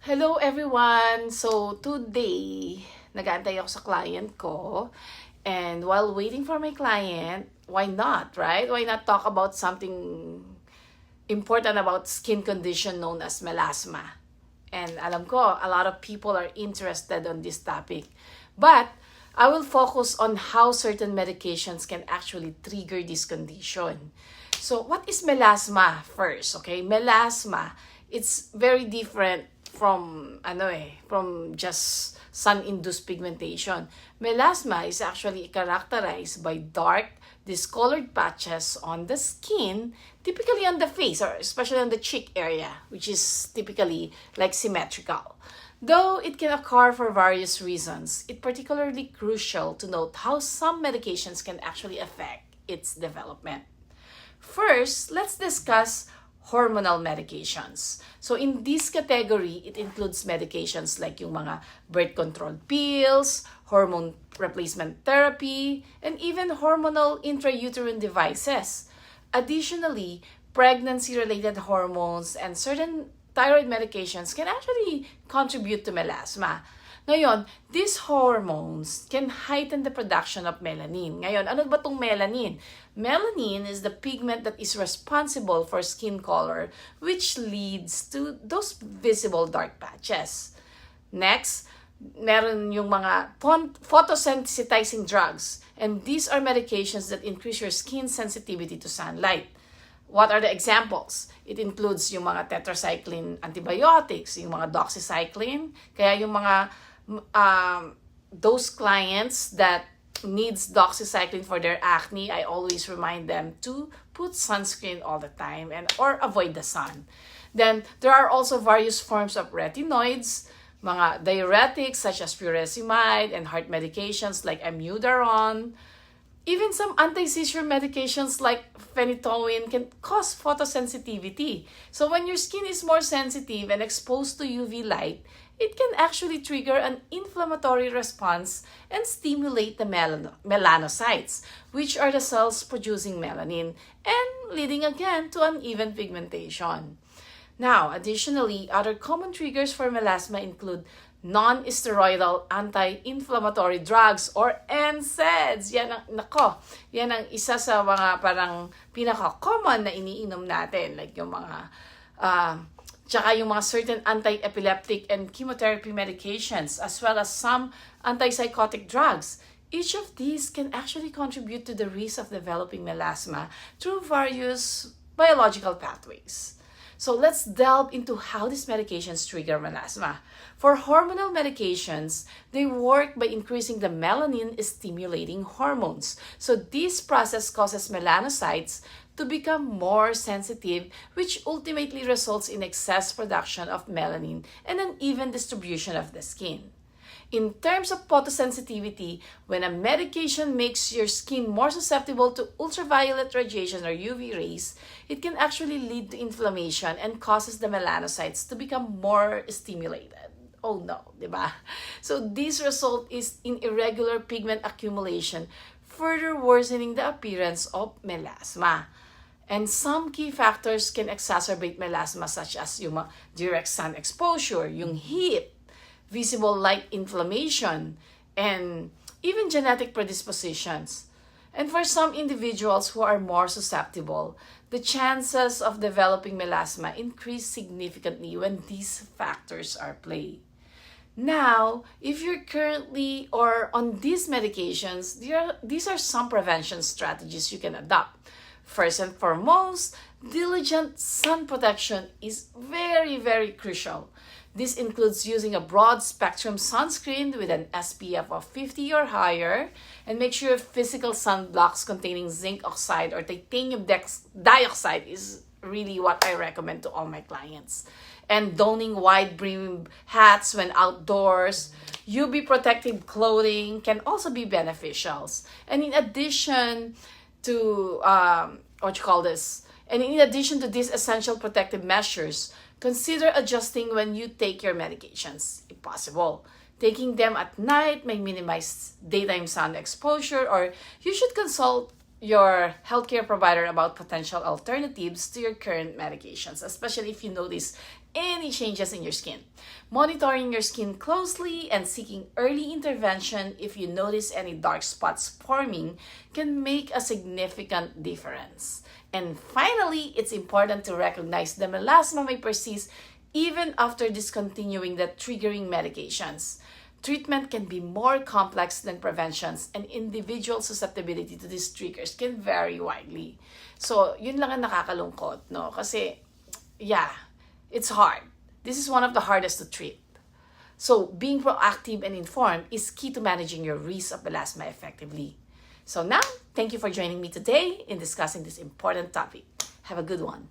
Hello everyone! So today, nag-aantay ako sa client ko. And while waiting for my client, why not, right? Why not talk about something important about skin condition known as melasma? And alam ko, a lot of people are interested on this topic. But I will focus on how certain medications can actually trigger this condition. So what is melasma first? Okay, melasma, it's very different from just sun-induced pigmentation. Melasma is actually characterized by dark, discolored patches on the skin, typically on the face or especially on the cheek area, which is typically like symmetrical. Though it can occur for various reasons, it's particularly crucial to note how some medications can actually affect its development. First, let's discuss hormonal medications. So in this category, it includes medications like yung mga birth control pills, hormone replacement therapy, and even hormonal intrauterine devices. Additionally, pregnancy-related hormones and certain thyroid medications can actually contribute to melasma. Ngayon, these hormones can heighten the production of melanin. Ngayon, ano ba itong melanin? Melanin is the pigment that is responsible for skin color, which leads to those visible dark patches. Next, meron yung mga photosensitizing drugs. And these are medications that increase your skin sensitivity to sunlight. What are the examples? It includes yung mga Tetracycline antibiotics, yung mga doxycycline, kaya yung mga those clients that needs doxycycline for their acne, I always remind them to put sunscreen all the time and or avoid the sun. Then there are also various forms of retinoids, mga diuretics such as Furosemide, and heart medications like Amiodarone. Even some anti-seizure medications like Phenytoin can cause photosensitivity. So when your skin is more sensitive and exposed to UV light, it can actually trigger an inflammatory response and stimulate the melanocytes, which are the cells producing melanin, and leading again to uneven pigmentation. Now, additionally, other common triggers for melasma include non-steroidal anti-inflammatory drugs or NSAIDs. Yan ang isa sa mga parang pinaka-common na iniinom natin. Like yung mga, tsaka yung mga certain anti-epileptic and chemotherapy medications, as well as some antipsychotic drugs. Each of these can actually contribute to the risk of developing melasma through various biological pathways. So let's delve into how these medications trigger melasma. For hormonal medications, they work by increasing the melanin-stimulating hormones. So this process causes melanocytes to become more sensitive, which ultimately results in excess production of melanin and an even distribution of the skin. In terms of photosensitivity, when a medication makes your skin more susceptible to ultraviolet radiation or UV rays, it can actually lead to inflammation and causes the melanocytes to become more stimulated. Oh no, diba? So this result is in irregular pigment accumulation, further worsening the appearance of melasma. And some key factors can exacerbate melasma such as yung direct sun exposure, yung heat, visible light inflammation, and even genetic predispositions. And for some individuals who are more susceptible, the chances of developing melasma increase significantly when these factors are played. Now, if you're currently or on these medications, these are some prevention strategies you can adopt. First and foremost, diligent sun protection is very, very crucial. This includes using a broad-spectrum sunscreen with an SPF of 50 or higher, and make sure physical sunblocks containing zinc oxide or titanium dioxide is really what I recommend to all my clients. And donning wide-brim hats when outdoors. UV protective clothing can also be beneficial. And in addition to, in addition to these essential protective measures, consider adjusting when you take your medications, if possible. Taking them at night may minimize daytime sun exposure, or you should consult your healthcare provider about potential alternatives to your current medications, especially if you notice any changes in your skin. Monitoring your skin closely and seeking early intervention if you notice any dark spots forming can make a significant difference. And finally, it's important to recognize the melasma may persist even after discontinuing the triggering medications. Treatment can be more complex than preventions, and individual susceptibility to these triggers can vary widely. So, yun lang ang nakakalungkot, no? Kasi, yeah, it's hard. This is one of the hardest to treat. So, being proactive and informed is key to managing your risk of melasma effectively. So now, thank you for joining me today in discussing this important topic. Have a good one.